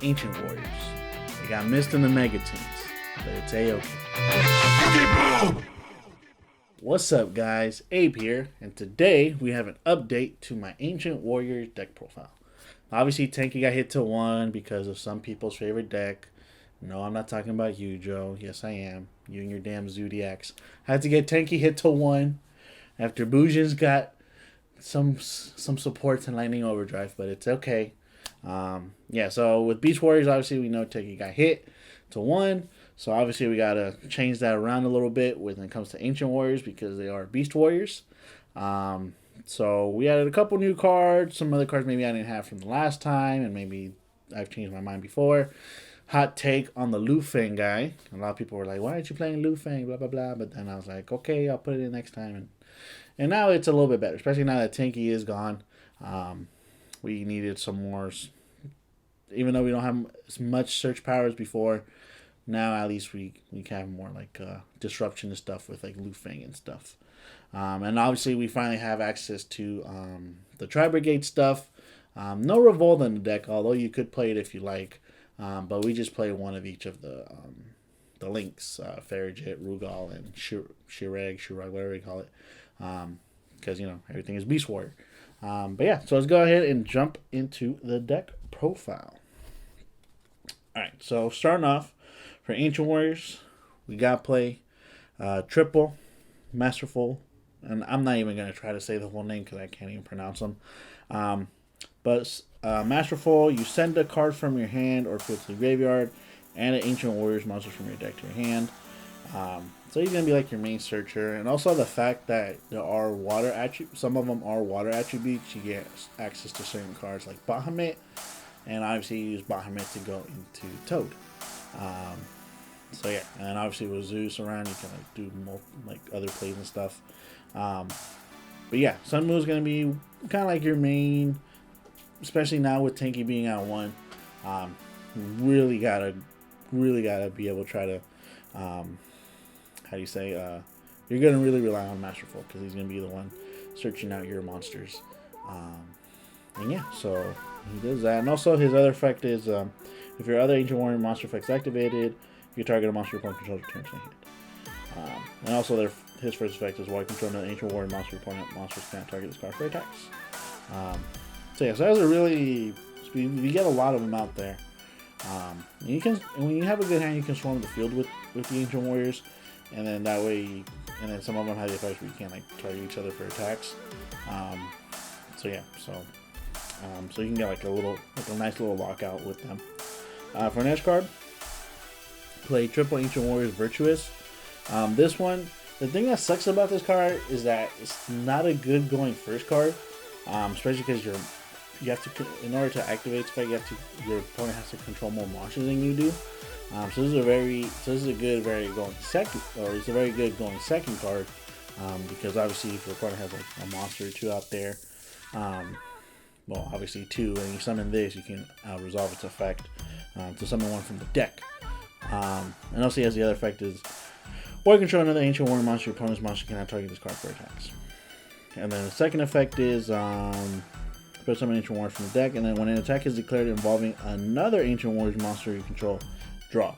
Ancient Warriors. They got missed in the Mega Teams, but it's A-okay. What's up, guys? Abe here, and today we have an update to my Ancient Warriors deck profile. Obviously, Tanky got hit to 1 because of some people's favorite deck. No, I'm not talking about you, Joe. Yes, I am. You and your damn Zodiacs. I had to get Tanky hit to 1 after Bujin's got some supports in Lightning Overdrive, but it's okay. Yeah, so with Beast Warriors, obviously we know Tanky got hit to 1. So obviously we gotta change that around a little bit when it comes to Ancient Warriors because they are Beast Warriors. So we added a couple new cards, some other cards maybe I didn't have from the last time, and maybe I've changed my mind before. Hot take on the Lu Feng guy. A lot of people were like, "Why aren't you playing Lu Feng?" Blah blah blah. But then I was like, "Okay, I'll put it in next time." And now it's a little bit better, especially now that Tanky is gone. We needed some more, even though we don't have as much search power as before. Now at least we can have more like disruption and stuff with like Lu Feng and stuff. And obviously we finally have access to the Tri-Brigade stuff. No Revolt in the deck, although you could play it if you like. But we just play one of each of the links, Farragut, Rugal, and Shirag, whatever you call it. Because, everything is Beast Warrior. But yeah, so let's go ahead and jump into the deck profile. Alright, so starting off, for Ancient Warriors, we got to play Triple, Masterful, and I'm not even going to try to say the whole name because I can't even pronounce them. But Masterful, you send a card from your hand or field to the graveyard, and an Ancient Warriors monster from your deck to your hand. So he's going to be like your main searcher. And also the fact that there are water attributes, some of them are water attributes, you get access to certain cards like Bahamut, and obviously you use Bahamut to go into Toad. So yeah, and obviously with Zeus around, you can do other plays and stuff. But yeah, Sun Moon is going to be kind of like your main, especially now with Tanky being out 1. Really gotta be able to try to, you're gonna really rely on Masterful because he's gonna be the one searching out your monsters. And yeah, so he does that, and also his other effect is if your other Ancient Warrior monster effect's activated, you target a monster your opponent controls returns to hand. And also his first effect is while you control an Ancient Warrior monster, your opponent monsters can't target this card for attacks. So yeah, so those are really, you get a lot of them out there. And when you have a good hand, you can swarm the field with the Ancient Warriors, and then that way, and then some of them have the effects where you can't target each other for attacks. So yeah, so you can get a nice little lockout with them. For an edge card, play Triple Ancient Warriors Virtuous. This one, the thing that sucks about this card is that it's not a good going first card, especially because you have to, in order to activate this effect, your opponent has to control more monsters than you do. So this is a very good going second card, because obviously if your opponent has a monster or 2 out there, well, obviously 2, and you summon this, you can resolve its effect to summon one from the deck. And also he has the other effect is, or control another Ancient Warrior monster, your opponent's monster cannot target this card for attacks. And then the second effect is put summon Ancient Warrior from the deck, and then when an attack is declared involving another Ancient Warriors monster you control, draw a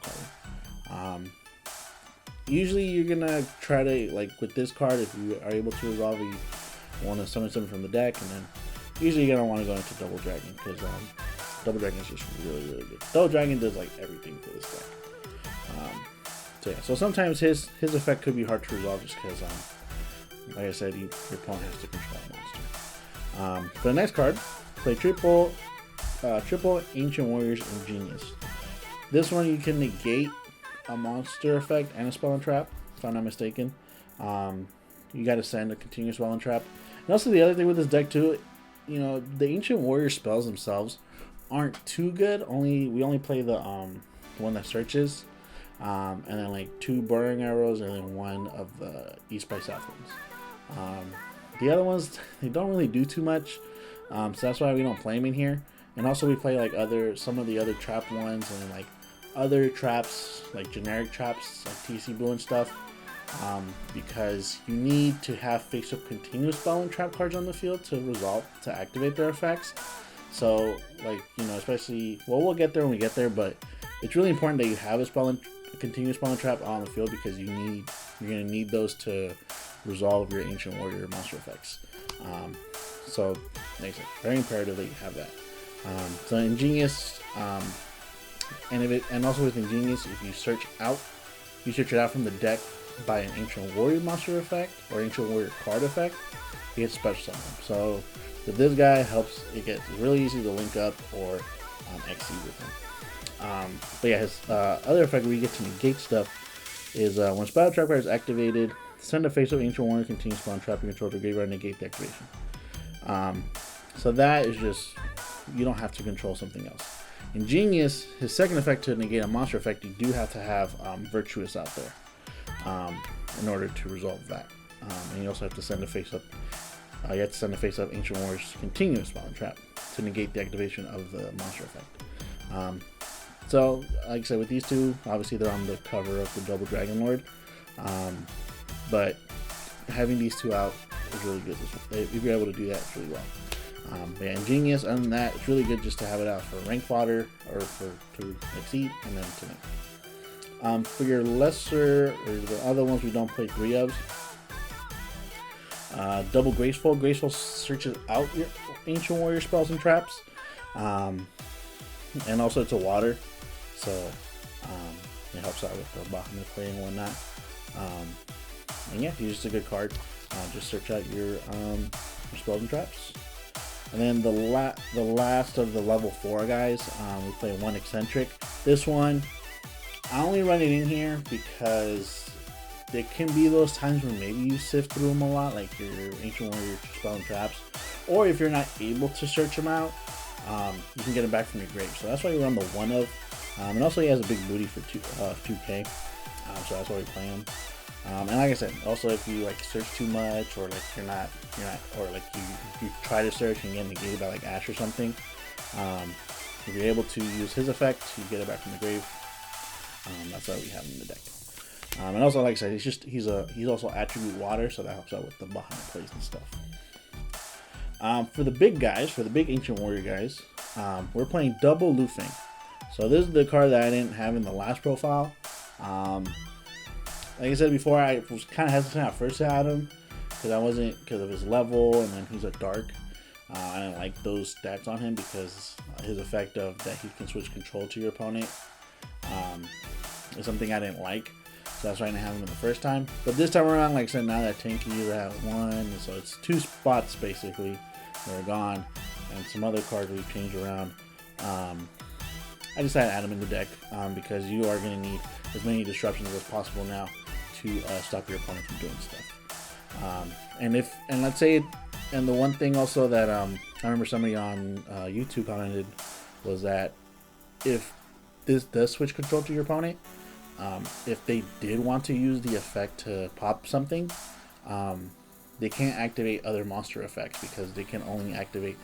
card. Usually you're gonna try to, with this card, if you are able to resolve it, you want to summon something from the deck, and then usually you're gonna want to go into Double Dragon because Double Dragon is just really good. Double Dragon does everything for this deck. So yeah, so sometimes his effect could be hard to resolve just because, like I said, your opponent has to control a monster. For the next card, play Triple Ancient Warriors Ingenious. This one you can negate a monster effect and a spell and trap, if I'm not mistaken. You got to send a continuous spell and trap. And also the other thing with this deck too, the Ancient Warrior spells themselves aren't too good. We only play the one that searches, and then 2 burning arrows, and then 1 of the East by South ones. The other ones, they don't really do too much, so that's why we don't play them in here. And also we play some of the other trap ones, and then other traps, generic traps like TC Blue and stuff, because you need to have face-up continuous spell and trap cards on the field to activate their effects. So, like, especially, well, we'll get there when we get there, but it's really important that you have a continuous spell and trap on the field, because you're gonna need those to resolve your Ancient Warrior monster effects. So, like I said, very imperative that you have that. So Ingenious, and also with Ingenious, if you search it out from the deck by an Ancient Warrior monster effect or Ancient Warrior card effect, you get special summon. So with this guy, it's really easy to link up or XC with him. But yeah, his other effect where you get to negate stuff is when Spell Trap card is activated, send a face-up Ancient Warrior continues spawn trap your control to graveyard, negate the activation. So that is just, you don't have to control something else. Ingenious, his second effect to negate a monster effect, you do have to have Virtuous out there in order to resolve that. And you also have to send a face-up. You have to send a face-up Ancient Warrior's continuous spawn trap to negate the activation of the monster effect. So, like I said, with these two, obviously they're on the cover of the Double Dragon Lord, but having these two out is really good. If you're able to do that, it's really well. Yeah, Ingenious, other than that, it's really good just to have it out for rank fodder or to exceed and then to link. For your lesser, or the other ones we don't play 3 of, Double Graceful. Graceful searches out your Ancient Warrior spells and traps, and also it's a water, so it helps out with the Bahamut play and whatnot. And yeah, he's just a good card. Just search out your spells and traps. And then the last of the level 4 guys, we play 1 Eccentric. This one, I only run it in here because there can be those times when maybe you sift through them a lot, like your Ancient Warrior spell and traps, or if you're not able to search them out, you can get them back from your grave. So that's why you run the 1 of. And also he has a big booty for 2K, so that's why we play him. And like I said, also if you like search too much, or like you're not, or like you try to search and get negated by like Ash or something, if you're able to use his effect, you get it back from the grave. That's why we have him in the deck. And also, like I said, he's also attribute water, so that helps out with the behind plays and stuff. For the big guys, for the big Ancient Warrior guys, we're playing double Lufeng. So this is the card that I didn't have in the last profile. Like I said before, I was kind of hesitant at first to add him because of his level, and then he's a dark. I didn't like those stats on him because his effect of that he can switch control to your opponent is something I didn't like. So that's why I didn't have him in the first time. But this time around, like I said, now that Tanky is at 1, so it's 2 spots basically that are gone, and some other cards we've changed around. I decided to add him in the deck because you are going to need as many disruptions as possible now to stop your opponent from doing stuff. And let's say, and the one thing also that I remember somebody on YouTube commented was that if this does switch control to your opponent, if they did want to use the effect to pop something, they can't activate other monster effects because they can only activate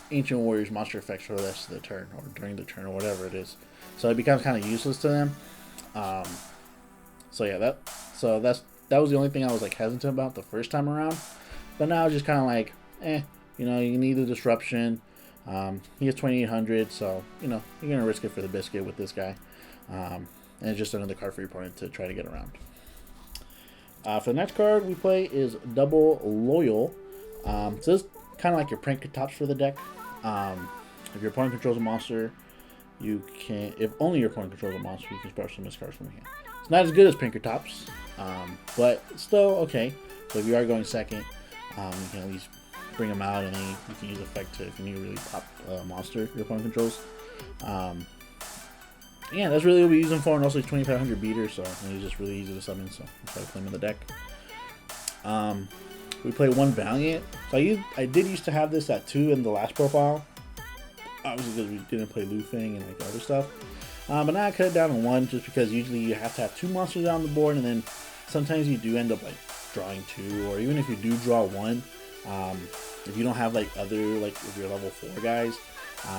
Ancient Warriors monster effects for the rest of the turn or during the turn or whatever it is. So it becomes kind of useless to them. So yeah, that was the only thing I was like hesitant about the first time around. But now it's just kind of like, you need the disruption. He has 2800, so you're gonna risk it for the biscuit with this guy. And it's just another card for your opponent to try to get around. For the next card we play is Double Loyal. So this is kind of like your Prankatops for the deck. If your opponent controls a monster, you can, if only your opponent controls a monster, you can special summon this card from your hand. It's not as good as Prankatops, but still okay. So if you are going second, you can at least bring them out, and then you can use effect to, if you need to really pop a monster your opponent controls. Yeah, that's really what we use him for, and also he's 2500 beater, so he's just really easy to summon, so I'll try to play him in the deck. We play 1 Valiant. So I did used to have this at 2 in the last profile, obviously because we didn't play Lufeng and like other stuff. But now I cut it down to 1 just because usually you have to have 2 monsters on the board, and then sometimes you do end up like drawing 2, or even if you do draw 1, if you don't have like other, like if you're level 4 guys,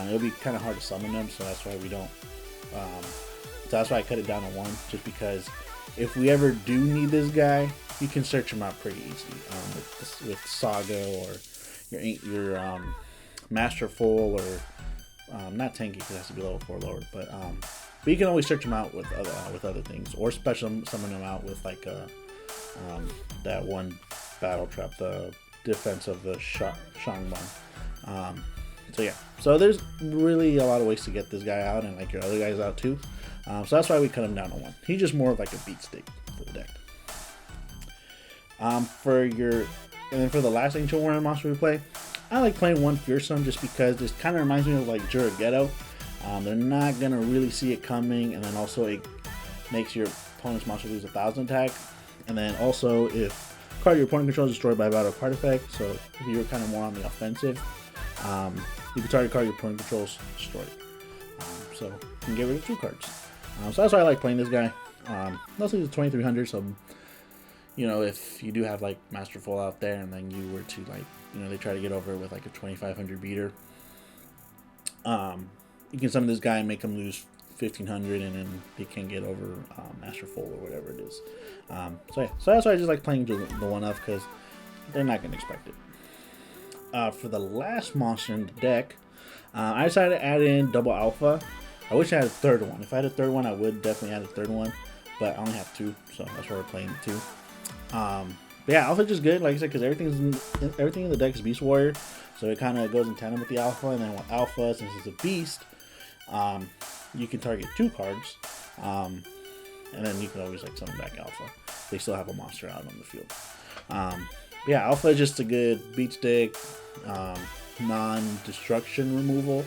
it'll be kind of hard to summon them, so that's why we don't. So that's why I cut it down to 1, just because if we ever do need this guy, you can search him out pretty easily with Saga or your Masterful or Not tanky because it has to be level 4 or lower, but you can always search them out with other things, or special summon them out with like that one battle trap, the defense of the Shangman. So yeah, so there's really a lot of ways to get this guy out, and like your other guys out too. So that's why we cut him down to 1. He's just more of like a beat stick for the deck. And then for the last Ancient Warrior monster we play, I like playing 1 Fearsome just because this kind of reminds me of like yugioh. They're not gonna really see it coming, and then also it makes your opponent's monster lose 1,000 attack, and then also if card your opponent controls is destroyed by a battle card effect, so if you're kind of more on the offensive, you can target card your opponent controls, destroy it. So you can get rid of 2 cards. So that's why I like playing this guy. Mostly it's 2300, so you know, if you do have like Masterful out there, and then you were to like, you know, they try to get over it with like a 2500 beater, you can summon this guy and make him lose 1500, and then they can get over Masterful or whatever it is. So yeah, so that's why I just like playing the 1-up, because they're not going to expect it. For the last monster in the deck, I decided to add in Double Alpha. I wish I had a 3rd one. If I had a 3rd one, I would definitely add a 3rd one, but I only have 2, so that's why we're playing 2. But yeah, Alpha is just good, like I said, because everything in the deck is Beast Warrior, so it kind of goes in tandem with the Alpha. And then with Alpha, since it's a beast, you can target 2 cards, and then you can always like summon back Alpha. They still have a monster out on the field. Yeah, Alpha is just a good beat stick, non-destruction removal.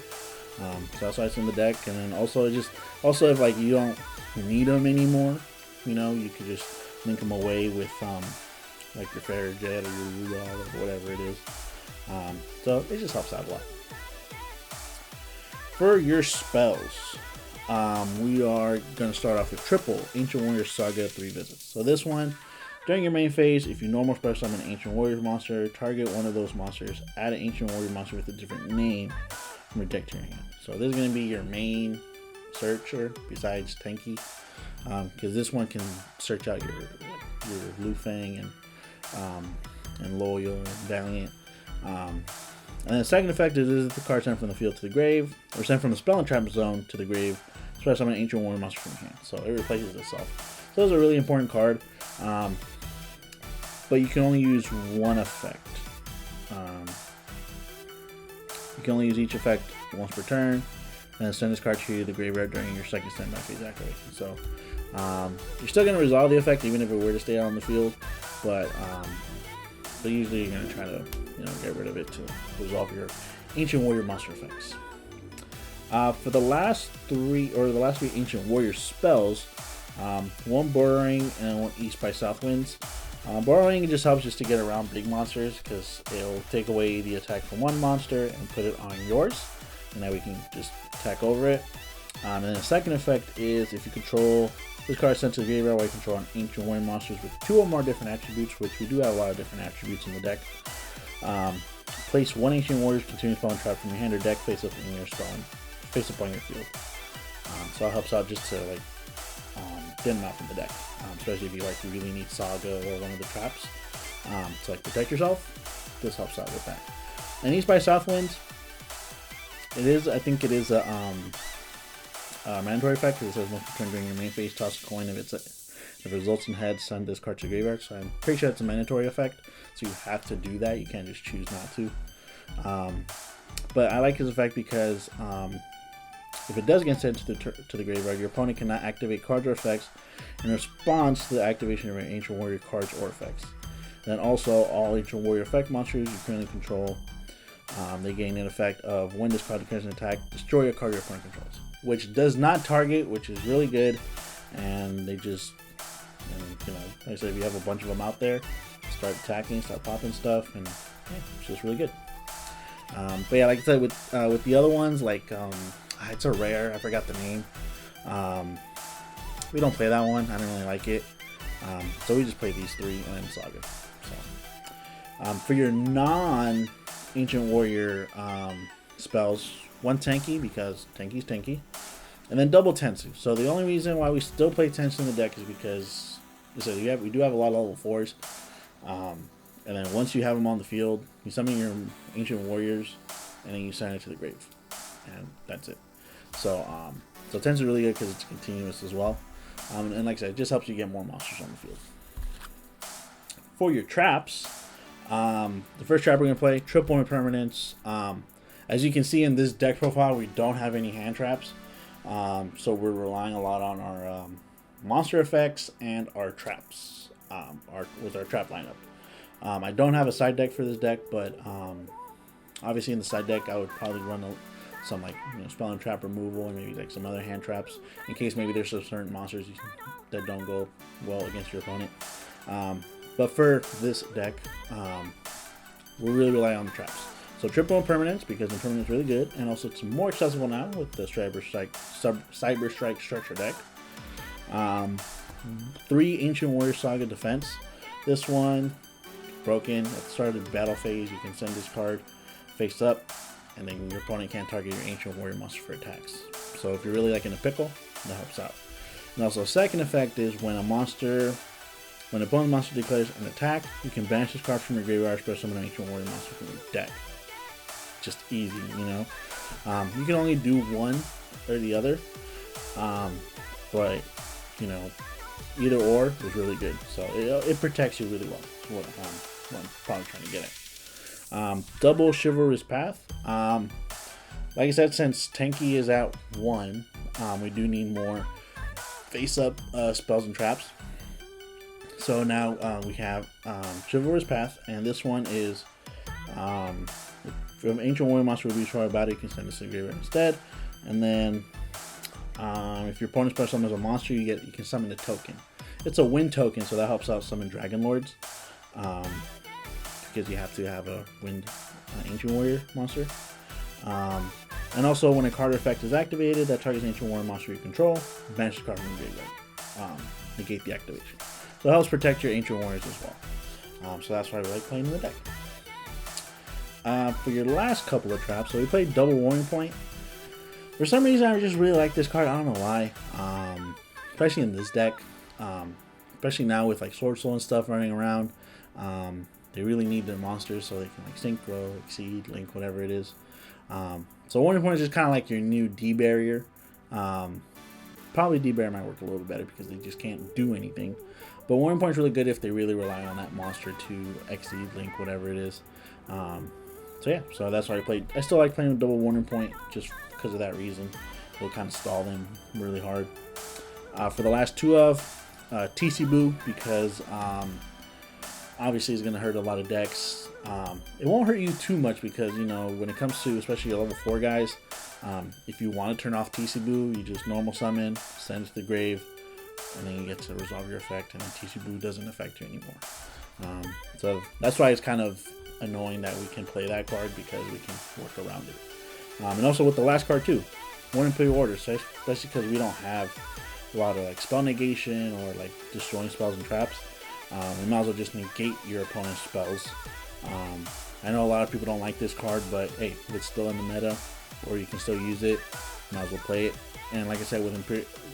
So that's why it's in the deck. And then also if like you don't need them anymore, you know, you could just link them away with like your Fair Jet or your yugioh or whatever it is. So it just helps out a lot. For your spells, we are going to start off with triple Ancient Warrior Saga 3 visits. So this one, during your main phase, if you normal special summon an Ancient Warrior monster, target one of those monsters, add an Ancient Warrior monster with a different name from your deck to your hand. So this is going to be your main searcher besides Tanky, because this one can search out your Lu Fang and Loyal and Valiant. And the second effect is the card sent from the field to the grave, or sent from the spell and trap zone to the grave, special summon an Ancient Warrior monster from your hand. So it replaces itself. So it's a really important card, but you can only use 1 effect. You can only use each effect once per turn, and then send this card to the graveyard during your second standby phase activation. So you're still going to resolve the effect even if it were to stay out on the field, but usually you're going to try to get rid of it to resolve your Ancient Warrior monster effects. For the last 3 Ancient Warrior spells, 1 Burrowing and 1 East by South Winds. Burrowing just helps just to get around big monsters, because it'll take away the attack from one monster and put it on yours, and now we can just attack over it. And then the second effect is if you control this card sent to the graveyard while you control an Ancient Warrior monsters with 2 or more different attributes, which we do have a lot of different attributes in the deck. Place 1 Ancient Warrior's continuous spell and trap from your hand or deck face up in your spell and face up on your field. So it helps out just to like thin them out from the deck, especially if you really need Saga or one of the traps to like protect yourself. This helps out with that. And East by South Winds, I think it is a mandatory effect, because it says once per turn during your main phase, toss a coin. If it results in heads, send this card to the graveyard. So I'm pretty sure it's a mandatory effect, so you have to do that. You can't just choose not to. But I like his effect because if it does get sent to the graveyard, your opponent cannot activate cards or effects in response to the activation of your Ancient Warrior cards or effects. And then also, all Ancient Warrior effect monsters you currently control, they gain an effect of when this card declares an attack, destroy a card your opponent controls, which does not target, which is really good. And they just, like I said, if you have a bunch of them out there, start attacking, start popping stuff, and yeah, it's just really good. But yeah, like I said, with the other ones, like it's a rare, I forgot the name. We don't play that one. I don't really like it. So we just play these 3 and then Saga. So for your non-Ancient Warrior spells, 1 Tanky, because Tanky's tanky, and then double Tensu. So the only reason why we still play Tensu in the deck is because we do have a lot of level 4s. And then once you have them on the field, you summon your Ancient Warriors, and then you send it to the grave. and that's it. So so it tends to be really good because it's continuous as well. And like I said, it just helps you get more monsters on the field. For your traps, the first trap we're going to play, triple impermanence. As you can see in this deck profile, we don't have any hand traps. So we're relying a lot on our monster effects and our traps with our trap lineup. I don't have a side deck for this deck, but obviously in the side deck I would probably run some like spell and trap removal and maybe like some other hand traps in case maybe there's some certain monsters that don't go well against your opponent. But for this deck, we're really relying on the traps. So triple impermanence because impermanence is really good, and also it's more accessible now with the Cyber Strike structure deck. 3 Ancient Warrior Saga defense. This one broken at the start of the battle phase. You can send this card face up, and then your opponent can't target your Ancient Warrior monster for attacks. So if you're really like in a pickle, that helps out. And also, second effect is when an opponent monster declares an attack, you can banish this card from your graveyard, special summon an Ancient Warrior monster from your deck. Just easy, you know. You can only do one or the other, but you know, either or is really good. So it protects you really well. That's what I'm probably trying to get at. Double Chivalrous Path. Like I said, since Tenki is at 1, we do need more face-up spells and traps. So now we have Chivalrous Path, and this one is if Ancient Warrior monster will be destroyed by battle, you can send this to the graveyard instead. And then if your opponent's special summons a monster, you can summon the token. It's a wind token, so that helps out summon Dragon Lords. Because you have to have a wind Ancient Warrior monster. And also when a card effect is activated that targets Ancient Warrior monster you control, banish the card from the graveyard. Negate the activation. So it helps protect your Ancient Warriors as well. So that's why we like playing in the deck. For your last couple of traps, so we played Double Warning Point. For some reason, I just really like this card. I don't know why. Especially in this deck. Especially now with like Sword Soul and stuff running around. They really need their monsters so they can like Synchro, Exceed, Link, whatever it is. So Warning Point is just kind of like your new D-Barrier. Probably D-Barrier might work a little bit better because they just can't do anything. But Warning Point is really good if they really rely on that monster to Exceed, Link, whatever it is. So yeah, so that's why I still like playing with Double Warning Point just because of that reason. It'll kind of stall them really hard. For the last 2 of TC Boo, because obviously it's going to hurt a lot of decks. It won't hurt you too much because, you know, when it comes to especially your level 4 guys, if you want to turn off TC Boo, you just normal summon, send it to the grave, and then you get to resolve your effect, and then TC Boo doesn't affect you anymore. So that's why it's kind of annoying that we can play that card because we can work around it. And also with the last card too, Warning Pre-Order, especially because we don't have a lot of like spell negation or like destroying spells and traps. We might as well just negate your opponent's spells. I know a lot of people don't like this card, but hey, it's still in the meta, or you can still use it. Might as well play it. And like I said, with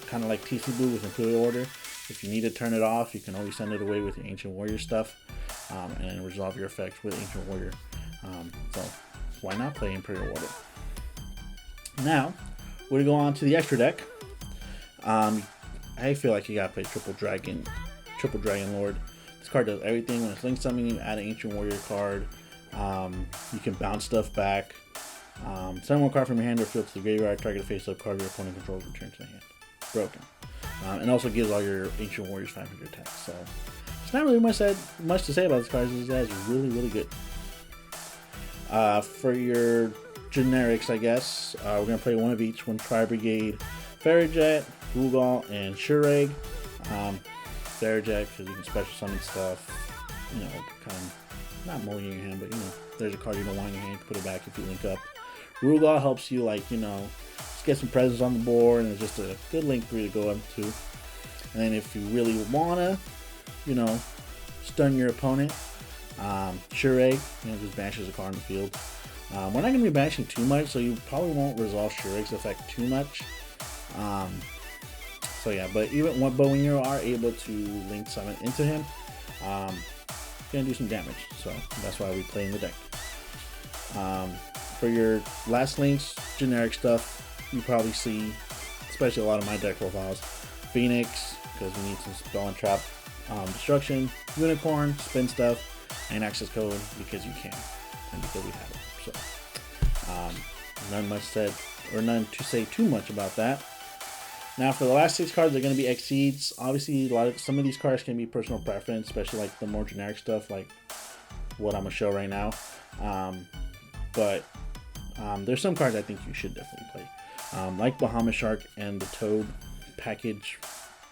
kind of like TC Boo with Imperial Order, if you need to turn it off, you can always send it away with your Ancient Warrior stuff, and then resolve your effects with Ancient Warrior. So why not play Imperial Order? Now, we're gonna go on to the extra deck. I feel like you gotta play Triple Dragon Lord. This card does everything. When it's link summoning, you add an Ancient Warrior card. You can bounce stuff back. Send one card from your hand or field to the graveyard. Target a face-up card your opponent controls, return to the hand. Broken. And also gives all your Ancient Warriors 500 attacks. So it's not really much to say about this card. This guy is really, really good. For your generics, I guess, we're going to play one of each. One Tri-Brigade, Fairyjet, Rugal, and Shureg. Fairyjet, because you can special summon stuff. You know, kind of not mulling in your hand, but you know, there's a card you don't want in your hand, you can put it back if you link up. Rugal helps you, like, you know, just get some presents on the board, and it's just a good link for you to go up to. And then if you really wanna, you know, stun your opponent, Shureg, you know, just banishes a card in the field. We're not gonna be banishing too much, so you probably won't resolve Shureg's effect too much. So yeah, but when you are able to link summon into him, it's gonna do some damage. So that's why we play in the deck. For your last links, generic stuff, you probably see, especially a lot of my deck profiles, Phoenix, because we need some spell and trap destruction, Unicorn, spin stuff, and access code because you can, and because we have it. So, none much said, or none to say too much about that. Now for the last 6 cards, they're going to be exceeds. Obviously, some of these cards can be personal preference, especially like the more generic stuff, like what I'm gonna show right now. But there's some cards I think you should definitely play, like Bahamas Shark and the Toad package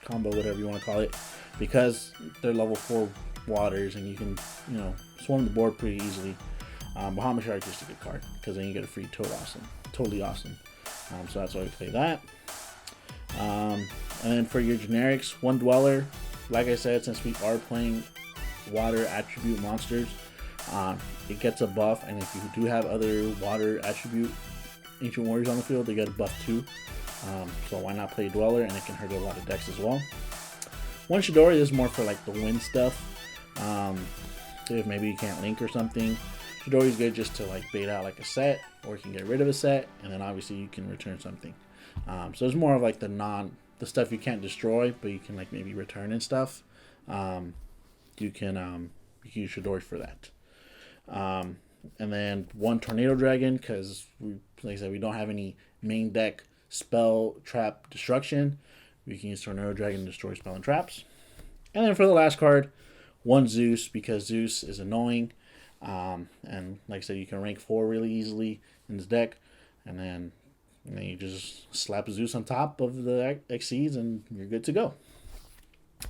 combo, whatever you want to call it, because they're level 4 waters and you can, you know, swarm the board pretty easily. Bahamas Shark is just a good card because then you get a free Toad. Totally awesome. So that's why we play that. And then for your generics, one Dweller. Like I said, since we are playing water attribute monsters, it gets a buff, and if you do have other water attribute Ancient Warriors on the field, they get a buff too. So why not play Dweller, and it can hurt a lot of decks as well. One Chidori is more for like the win stuff. If maybe you can't link or something, Chidori is good just to like bait out like a set, or you can get rid of a set, and then obviously you can return something. So it's more of like the stuff you can't destroy, but you can like maybe return and stuff. You can use Chidori for that. And then one Tornado Dragon, because like I said, we don't have any main deck spell trap destruction. We can use Tornado Dragon to destroy spell and traps. And then for the last card, one Zeus, because Zeus is annoying. And like I said, you can rank 4 really easily in this deck, and then you just slap Zeus on top of the Xyz and you're good to go.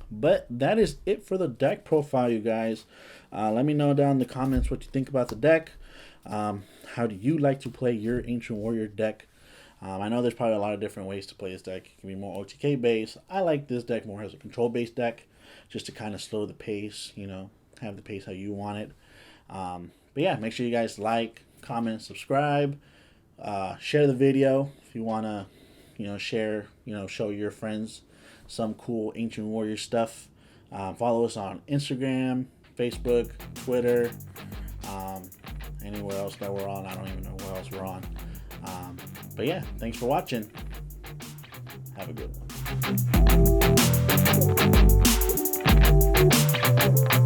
But that is it for the deck profile, you guys. Let me know down in the comments what you think about the deck. How do you like to play your Ancient Warrior deck? I know there's probably a lot of different ways to play this deck. It can be more OTK based. I like this deck more as a control based deck, just to kind of slow the pace, you know, have the pace how you want it. But yeah, make sure you guys like, comment, subscribe, share the video if you want to, you know, share, you know, show your friends some cool Ancient Warrior stuff. Follow us on Instagram, Facebook, Twitter, anywhere else that we're on. I don't even know where else we're on. But yeah, thanks for watching. Have a good one.